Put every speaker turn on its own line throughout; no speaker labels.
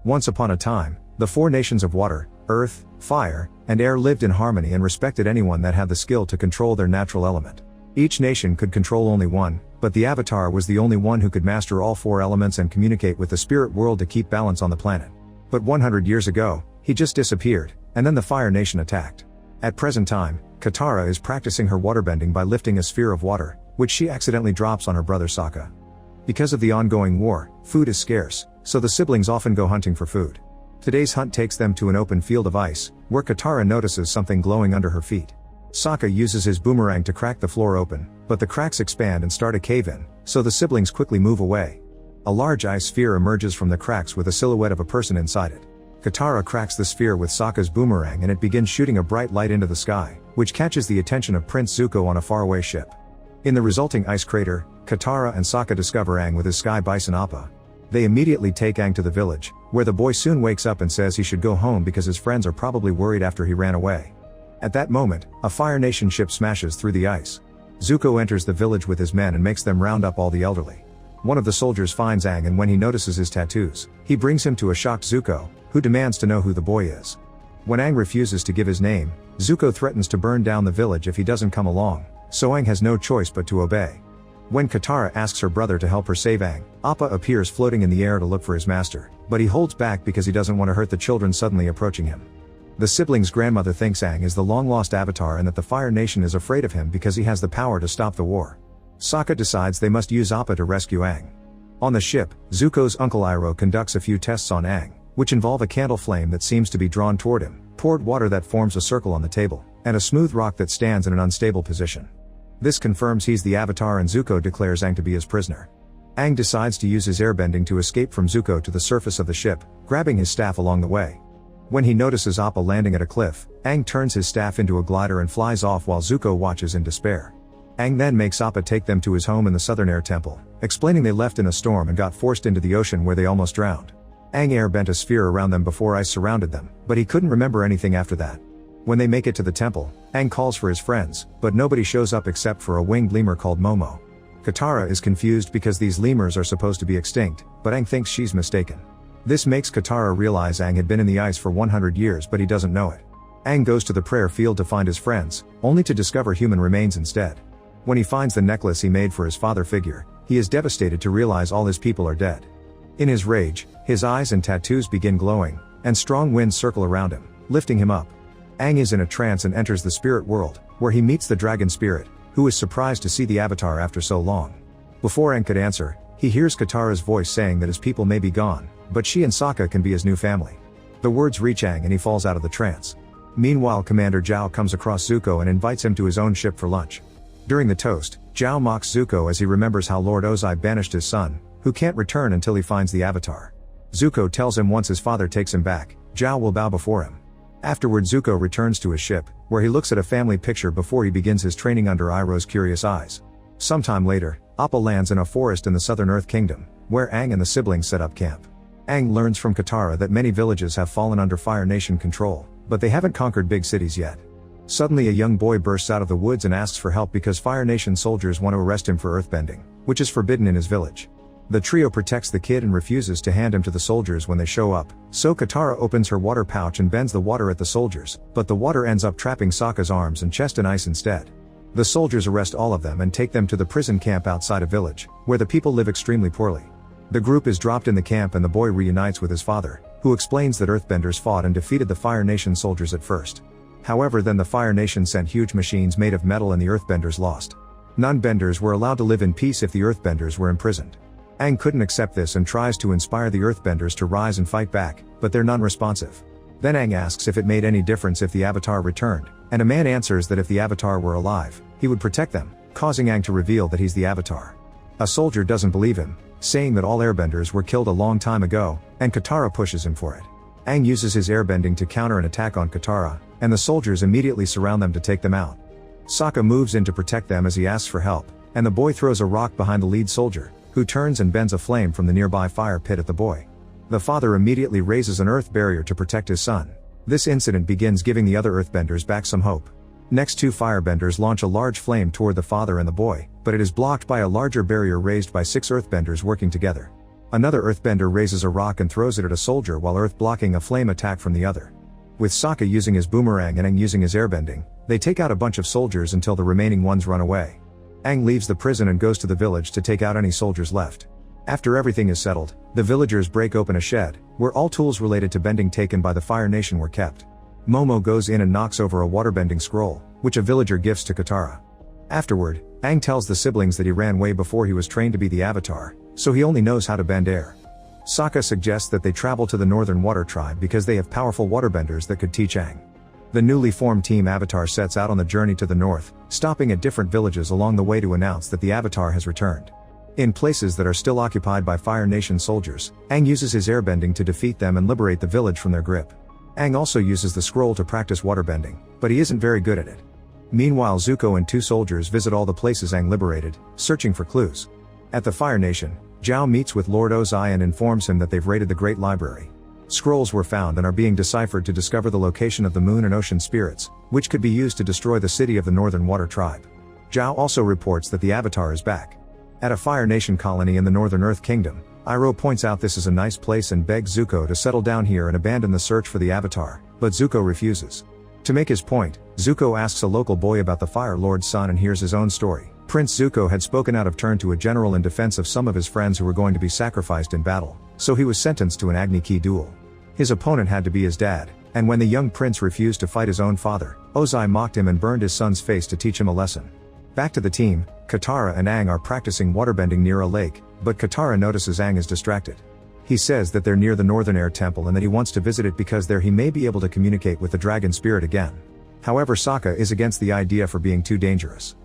Once upon a time, the four nations of water, earth, fire, and air lived in harmony and respected anyone that had the skill to control their natural element. Each nation could control only one, but the Avatar was the only one who could master all four elements and communicate with the spirit world to keep balance on the planet. But 100 years ago, he just disappeared, and then the Fire Nation attacked. At present time, Katara is practicing her waterbending by lifting a sphere of water, which she accidentally drops on her brother Sokka. Because of the ongoing war, food is scarce, so the siblings often go hunting for food. Today's hunt takes them to an open field of ice, where Katara notices something glowing under her feet. Sokka uses his boomerang to crack the floor open, but the cracks expand and start a cave-in, so the siblings quickly move away. A large ice sphere emerges from the cracks with a silhouette of a person inside it. Katara cracks the sphere with Sokka's boomerang and it begins shooting a bright light into the sky, which catches the attention of Prince Zuko on a faraway ship. In the resulting ice crater, Katara and Sokka discover Aang with his sky bison Appa. They immediately take Aang to the village, where the boy soon wakes up and says he should go home because his friends are probably worried after he ran away. At that moment, a Fire Nation ship smashes through the ice. Zuko enters the village with his men and makes them round up all the elderly. One of the soldiers finds Aang, and when he notices his tattoos, he brings him to a shocked Zuko, who demands to know who the boy is. When Aang refuses to give his name, Zuko threatens to burn down the village if he doesn't come along, so Aang has no choice but to obey. When Katara asks her brother to help her save Aang, Appa appears floating in the air to look for his master, but he holds back because he doesn't want to hurt the children suddenly approaching him. The siblings' grandmother thinks Aang is the long-lost Avatar and that the Fire Nation is afraid of him because he has the power to stop the war. Sokka decides they must use Appa to rescue Aang. On the ship, Zuko's uncle Iroh conducts a few tests on Aang, which involve a candle flame that seems to be drawn toward him, poured water that forms a circle on the table, and a smooth rock that stands in an unstable position. This confirms he's the Avatar, and Zuko declares Aang to be his prisoner. Aang decides to use his airbending to escape from Zuko to the surface of the ship, grabbing his staff along the way. When he notices Appa landing at a cliff, Aang turns his staff into a glider and flies off while Zuko watches in despair. Aang then makes Appa take them to his home in the Southern Air Temple, explaining they left in a storm and got forced into the ocean where they almost drowned. Aang airbent a sphere around them before ice surrounded them, but he couldn't remember anything after that. When they make it to the temple, Aang calls for his friends, but nobody shows up except for a winged lemur called Momo. Katara is confused because these lemurs are supposed to be extinct, but Aang thinks she's mistaken. This makes Katara realize Aang had been in the ice for 100 years, but he doesn't know it. Aang goes to the prayer field to find his friends, only to discover human remains instead. When he finds the necklace he made for his father figure, he is devastated to realize all his people are dead. In his rage, his eyes and tattoos begin glowing, and strong winds circle around him, lifting him up. Aang is in a trance and enters the spirit world, where he meets the dragon spirit, who is surprised to see the Avatar after so long. Before Aang could answer, he hears Katara's voice saying that his people may be gone, but she and Sokka can be his new family. The words reach Aang and he falls out of the trance. Meanwhile, Commander Zhao comes across Zuko and invites him to his own ship for lunch. During the toast, Zhao mocks Zuko as he remembers how Lord Ozai banished his son, who can't return until he finds the Avatar. Zuko tells him once his father takes him back, Zhao will bow before him. Afterward, Zuko returns to his ship, where he looks at a family picture before he begins his training under Iroh's curious eyes. Sometime later, Appa lands in a forest in the Southern Earth Kingdom, where Aang and the siblings set up camp. Aang learns from Katara that many villages have fallen under Fire Nation control, but they haven't conquered big cities yet. Suddenly a young boy bursts out of the woods and asks for help because Fire Nation soldiers want to arrest him for earthbending, which is forbidden in his village. The trio protects the kid and refuses to hand him to the soldiers when they show up, so Katara opens her water pouch and bends the water at the soldiers, but the water ends up trapping Sokka's arms and chest in ice instead. The soldiers arrest all of them and take them to the prison camp outside a village, where the people live extremely poorly. The group is dropped in the camp and the boy reunites with his father, who explains that earthbenders fought and defeated the Fire Nation soldiers at first. However, then the Fire Nation sent huge machines made of metal and the earthbenders lost. Non-benders were allowed to live in peace if the earthbenders were imprisoned. Aang couldn't accept this and tries to inspire the earthbenders to rise and fight back, but they're non-responsive. Then Aang asks if it made any difference if the Avatar returned, and a man answers that if the Avatar were alive, he would protect them, causing Aang to reveal that he's the Avatar. A soldier doesn't believe him, saying that all airbenders were killed a long time ago, and Katara pushes him for it. Aang uses his airbending to counter an attack on Katara, and the soldiers immediately surround them to take them out. Sokka moves in to protect them as he asks for help, and the boy throws a rock behind the lead soldier, who turns and bends a flame from the nearby fire pit at the boy. The father immediately raises an earth barrier to protect his son. This incident begins giving the other earthbenders back some hope. Next, two firebenders launch a large flame toward the father and the boy, but it is blocked by a larger barrier raised by 6 earthbenders working together. Another earthbender raises a rock and throws it at a soldier while earth blocking a flame attack from the other. With Sokka using his boomerang and Aang using his airbending, they take out a bunch of soldiers until the remaining ones run away. Aang leaves the prison and goes to the village to take out any soldiers left. After everything is settled, the villagers break open a shed, where all tools related to bending taken by the Fire Nation were kept. Momo goes in and knocks over a waterbending scroll, which a villager gifts to Katara. Afterward, Aang tells the siblings that he ran way before he was trained to be the Avatar, so he only knows how to bend air. Sokka suggests that they travel to the Northern Water Tribe because they have powerful waterbenders that could teach Aang. The newly formed Team Avatar sets out on the journey to the north, stopping at different villages along the way to announce that the Avatar has returned. In places that are still occupied by Fire Nation soldiers, Aang uses his airbending to defeat them and liberate the village from their grip. Aang also uses the scroll to practice waterbending, but he isn't very good at it. Meanwhile, Zuko and two soldiers visit all the places Aang liberated, searching for clues. At the Fire Nation, Zhao meets with Lord Ozai and informs him that they've raided the Great Library. Scrolls were found and are being deciphered to discover the location of the moon and ocean spirits, which could be used to destroy the city of the Northern Water Tribe. Zhao also reports that the Avatar is back. At a Fire Nation colony in the Northern Earth Kingdom, Iroh points out this is a nice place and begs Zuko to settle down here and abandon the search for the Avatar, but Zuko refuses. To make his point, Zuko asks a local boy about the Fire Lord's son and hears his own story. Prince Zuko had spoken out of turn to a general in defense of some of his friends who were going to be sacrificed in battle, so he was sentenced to an Agni Ki duel. His opponent had to be his dad, and when the young prince refused to fight his own father, Ozai mocked him and burned his son's face to teach him a lesson. Back to the team, Katara and Aang are practicing waterbending near a lake, but Katara notices Aang is distracted. He says that they're near the Northern Air Temple and that he wants to visit it because there he may be able to communicate with the dragon spirit again. However, Sokka is against the idea for being too dangerous.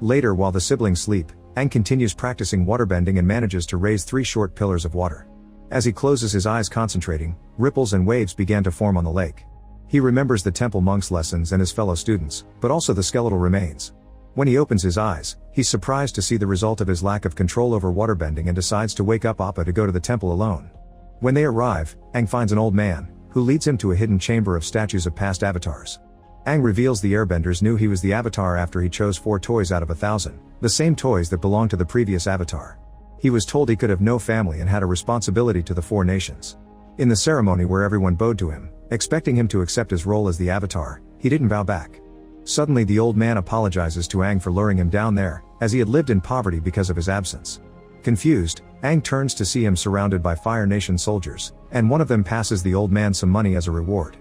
Later, while the siblings sleep, Aang continues practicing waterbending and manages to raise 3 short pillars of water. As he closes his eyes concentrating, ripples and waves began to form on the lake. He remembers the temple monk's lessons and his fellow students, but also the skeletal remains. When he opens his eyes, he's surprised to see the result of his lack of control over waterbending and decides to wake up Appa to go to the temple alone. When they arrive, Aang finds an old man, who leads him to a hidden chamber of statues of past avatars. Aang reveals the airbenders knew he was the Avatar after he chose 4 toys out of 1,000, the same toys that belonged to the previous Avatar. He was told he could have no family and had a responsibility to the 4 nations. In the ceremony where everyone bowed to him, expecting him to accept his role as the Avatar, he didn't bow back. Suddenly the old man apologizes to Aang for luring him down there, as he had lived in poverty because of his absence. Confused, Aang turns to see him surrounded by Fire Nation soldiers, and one of them passes the old man some money as a reward.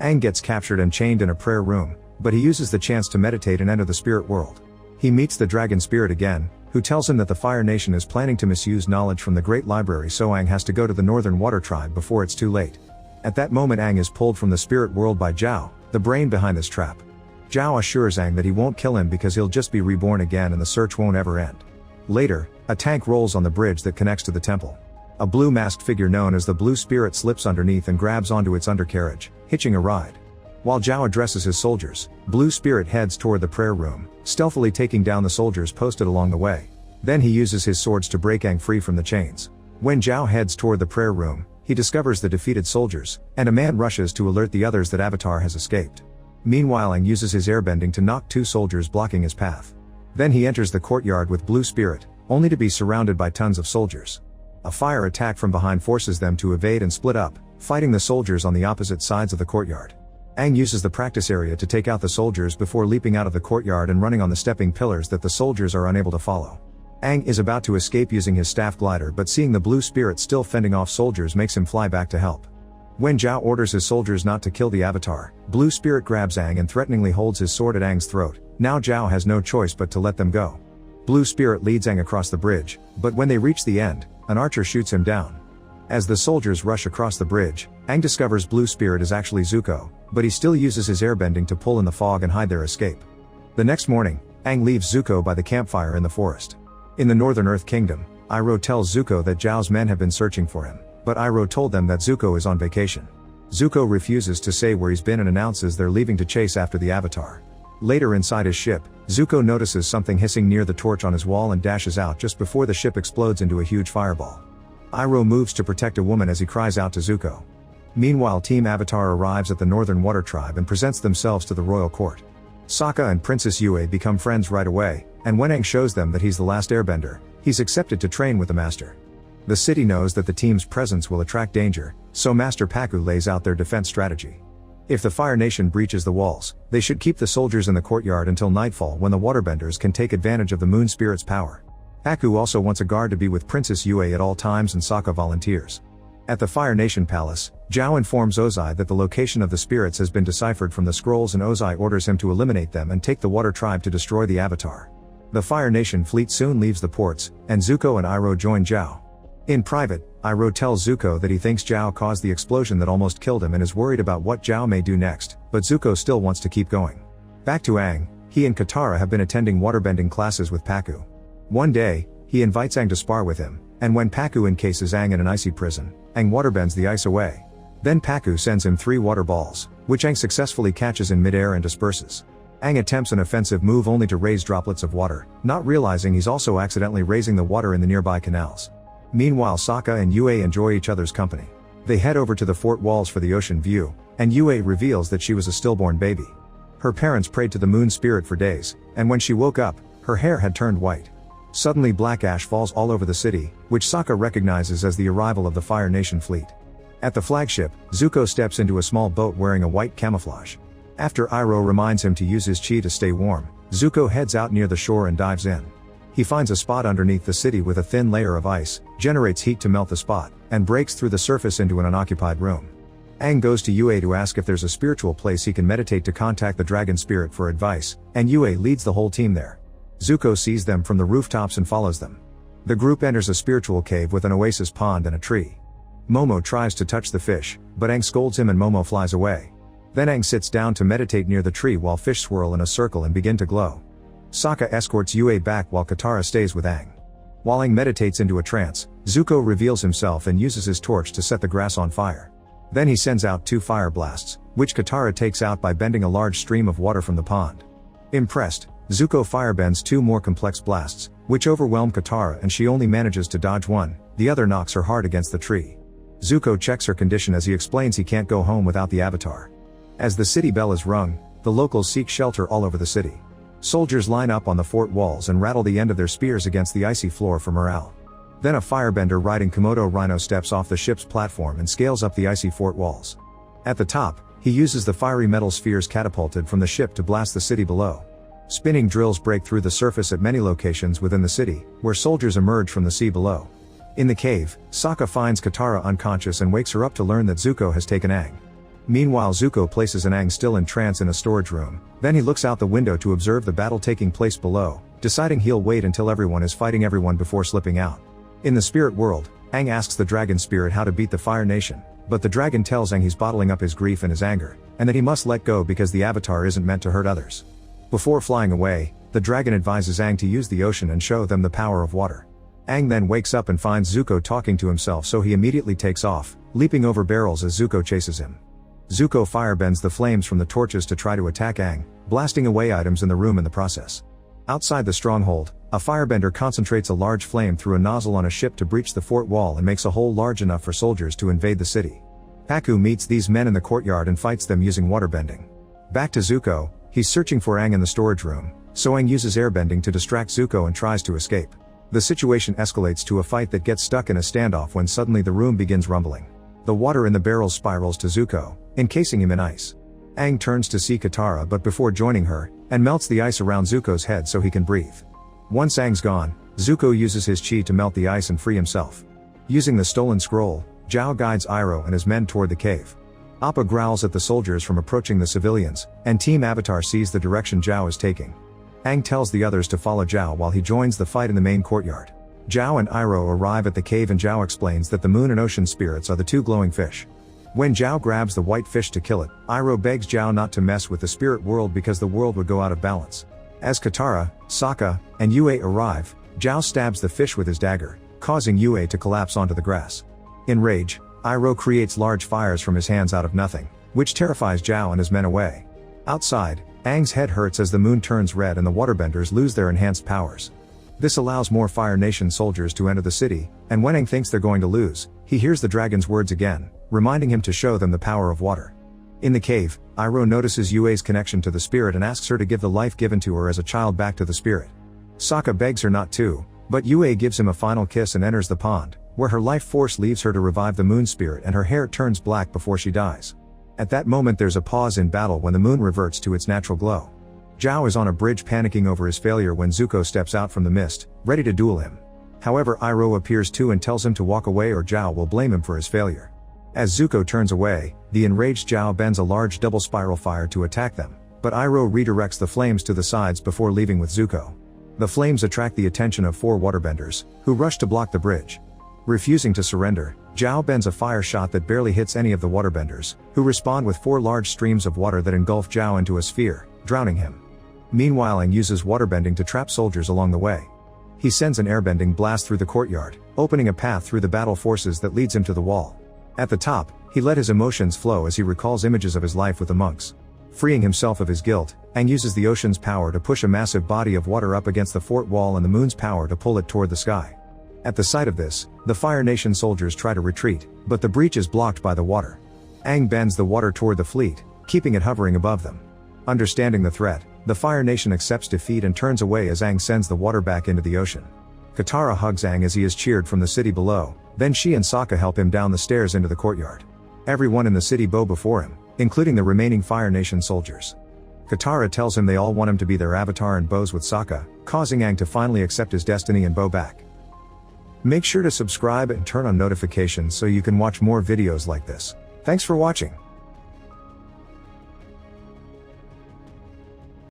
Aang gets captured and chained in a prayer room, but he uses the chance to meditate and enter the spirit world. He meets the dragon spirit again, who tells him that the Fire Nation is planning to misuse knowledge from the Great Library, so Aang has to go to the Northern Water Tribe before it's too late. At that moment, Aang is pulled from the spirit world by Zhao, the brain behind this trap. Zhao assures Aang that he won't kill him because he'll just be reborn again and the search won't ever end. Later, a tank rolls on the bridge that connects to the temple. A blue masked figure known as the Blue Spirit slips underneath and grabs onto its undercarriage, hitching a ride. While Zhao addresses his soldiers, Blue Spirit heads toward the prayer room, stealthily taking down the soldiers posted along the way. Then he uses his swords to break Aang free from the chains. When Zhao heads toward the prayer room, he discovers the defeated soldiers, and a man rushes to alert the others that Avatar has escaped. Meanwhile, Aang uses his airbending to knock 2 soldiers blocking his path. Then he enters the courtyard with Blue Spirit, only to be surrounded by tons of soldiers. A fire attack from behind forces them to evade and split up, fighting the soldiers on the opposite sides of the courtyard. Aang uses the practice area to take out the soldiers before leaping out of the courtyard and running on the stepping pillars that the soldiers are unable to follow. Aang is about to escape using his staff glider, but seeing the Blue Spirit still fending off soldiers makes him fly back to help. When Zhao orders his soldiers not to kill the Avatar, Blue Spirit grabs Aang and threateningly holds his sword at Aang's throat. Now Zhao has no choice but to let them go. Blue Spirit leads Aang across the bridge, but when they reach the end, an archer shoots him down. As the soldiers rush across the bridge, Aang discovers Blue Spirit is actually Zuko, but he still uses his airbending to pull in the fog and hide their escape. The next morning, Aang leaves Zuko by the campfire in the forest. In the Northern Earth Kingdom, Iroh tells Zuko that Zhao's men have been searching for him, but Iroh told them that Zuko is on vacation. Zuko refuses to say where he's been and announces they're leaving to chase after the Avatar. Later inside his ship, Zuko notices something hissing near the torch on his wall and dashes out just before the ship explodes into a huge fireball. Iroh moves to protect a woman as he cries out to Zuko. Meanwhile, Team Avatar arrives at the Northern Water Tribe and presents themselves to the royal court. Sokka and Princess Yue become friends right away, and when Aang shows them that he's the last airbender, he's accepted to train with the master. The city knows that the team's presence will attract danger, so Master Paku lays out their defense strategy. If the Fire Nation breaches the walls, they should keep the soldiers in the courtyard until nightfall, when the waterbenders can take advantage of the moon spirit's power. Paku also wants a guard to be with Princess Yue at all times, and Sokka volunteers. At the Fire Nation palace, Zhao informs Ozai that the location of the spirits has been deciphered from the scrolls, and Ozai orders him to eliminate them and take the Water Tribe to destroy the Avatar. The Fire Nation fleet soon leaves the ports, and Zuko and Iroh join Zhao. In private, Iroh tells Zuko that he thinks Zhao caused the explosion that almost killed him and is worried about what Zhao may do next, but Zuko still wants to keep going. Back to Aang, he and Katara have been attending waterbending classes with Paku. One day, he invites Aang to spar with him, and when Paku encases Aang in an icy prison, Aang waterbends the ice away. Then Paku sends him 3 water balls, which Aang successfully catches in midair and disperses. Aang attempts an offensive move only to raise droplets of water, not realizing he's also accidentally raising the water in the nearby canals. Meanwhile, Sokka and Yue enjoy each other's company. They head over to the fort walls for the ocean view, and Yue reveals that she was a stillborn baby. Her parents prayed to the moon spirit for days, and when she woke up, her hair had turned white. Suddenly black ash falls all over the city, which Sokka recognizes as the arrival of the Fire Nation fleet. At the flagship, Zuko steps into a small boat wearing a white camouflage. After Iroh reminds him to use his chi to stay warm, Zuko heads out near the shore and dives in. He finds a spot underneath the city with a thin layer of ice, generates heat to melt the spot, and breaks through the surface into an unoccupied room. Aang goes to Yue to ask if there's a spiritual place he can meditate to contact the dragon spirit for advice, and Yue leads the whole team there. Zuko sees them from the rooftops and follows them. The group enters a spiritual cave with an oasis pond and a tree. Momo tries to touch the fish, but Aang scolds him and Momo flies away. Then Aang sits down to meditate near the tree while fish swirl in a circle and begin to glow. Sokka escorts Yue back while Katara stays with Aang. While Aang meditates into a trance, Zuko reveals himself and uses his torch to set the grass on fire. Then he sends out 2 fire blasts, which Katara takes out by bending a large stream of water from the pond. Impressed, Zuko firebends 2 more complex blasts, which overwhelm Katara, and she only manages to dodge one, the other knocks her hard against the tree. Zuko checks her condition as he explains he can't go home without the Avatar. As the city bell is rung, the locals seek shelter all over the city. Soldiers line up on the fort walls and rattle the end of their spears against the icy floor for morale. Then a firebender riding Komodo Rhino steps off the ship's platform and scales up the icy fort walls. At the top, he uses the fiery metal spheres catapulted from the ship to blast the city below. Spinning drills break through the surface at many locations within the city, where soldiers emerge from the sea below. In the cave, Sokka finds Katara unconscious and wakes her up to learn that Zuko has taken Aang. Meanwhile, Zuko places an Aang still in trance in a storage room, then he looks out the window to observe the battle taking place below, deciding he'll wait until everyone is fighting everyone before slipping out. In the spirit world, Aang asks the dragon spirit how to beat the Fire Nation, but the dragon tells Aang he's bottling up his grief and his anger, and that he must let go because the Avatar isn't meant to hurt others. Before flying away, the dragon advises Aang to use the ocean and show them the power of water. Aang then wakes up and finds Zuko talking to himself, so he immediately takes off, leaping over barrels as Zuko chases him. Zuko firebends the flames from the torches to try to attack Aang, blasting away items in the room in the process. Outside the stronghold, a firebender concentrates a large flame through a nozzle on a ship to breach the fort wall and makes a hole large enough for soldiers to invade the city. Paku meets these men in the courtyard and fights them using waterbending. Back to Zuko, he's searching for Aang in the storage room, so Aang uses airbending to distract Zuko and tries to escape. The situation escalates to a fight that gets stuck in a standoff when suddenly the room begins rumbling. The water in the barrels spirals to Zuko, encasing him in ice. Aang turns to see Katara but before joining her, and melts the ice around Zuko's head so he can breathe. Once Aang's gone, Zuko uses his chi to melt the ice and free himself. Using the stolen scroll, Zhao guides Iroh and his men toward the cave. Appa growls at the soldiers from approaching the civilians, and Team Avatar sees the direction Zhao is taking. Aang tells the others to follow Zhao while he joins the fight in the main courtyard. Zhao and Iroh arrive at the cave and Zhao explains that the moon and ocean spirits are the 2 glowing fish. When Zhao grabs the white fish to kill it, Iroh begs Zhao not to mess with the spirit world because the world would go out of balance. As Katara, Sokka, and Yue arrive, Zhao stabs the fish with his dagger, causing Yue to collapse onto the grass. In rage, Iroh creates large fires from his hands out of nothing, which terrifies Zhao and his men away. Outside, Aang's head hurts as the moon turns red and the waterbenders lose their enhanced powers. This allows more Fire Nation soldiers to enter the city, and when Aang thinks they're going to lose, he hears the dragon's words again, reminding him to show them the power of water. In the cave, Iroh notices Yue's connection to the spirit and asks her to give the life given to her as a child back to the spirit. Sokka begs her not to, but Yue gives him a final kiss and enters the pond, where her life force leaves her to revive the moon spirit and her hair turns black before she dies. At that moment there's a pause in battle when the moon reverts to its natural glow. Zhao is on a bridge panicking over his failure when Zuko steps out from the mist, ready to duel him. However, Iroh appears too and tells him to walk away or Zhao will blame him for his failure. As Zuko turns away, the enraged Zhao bends a large double spiral fire to attack them, but Iroh redirects the flames to the sides before leaving with Zuko. The flames attract the attention of 4 waterbenders, who rush to block the bridge. Refusing to surrender, Zhao bends a fire shot that barely hits any of the waterbenders, who respond with 4 large streams of water that engulf Zhao into a sphere, drowning him. Meanwhile, Aang uses waterbending to trap soldiers along the way. He sends an airbending blast through the courtyard, opening a path through the battle forces that leads him to the wall. At the top, he let his emotions flow as he recalls images of his life with the monks. Freeing himself of his guilt, Aang uses the ocean's power to push a massive body of water up against the fort wall and the moon's power to pull it toward the sky. At the sight of this, the Fire Nation soldiers try to retreat, but the breach is blocked by the water. Aang bends the water toward the fleet, keeping it hovering above them. Understanding the threat, the Fire Nation accepts defeat and turns away as Aang sends the water back into the ocean. Katara hugs Aang as he is cheered from the city below, then she and Sokka help him down the stairs into the courtyard. Everyone in the city bow before him, including the remaining Fire Nation soldiers. Katara tells him they all want him to be their avatar and bows with Sokka, causing Aang to finally accept his destiny and bow back. Make sure to subscribe and turn on notifications so you can watch more videos like this. Thanks for watching.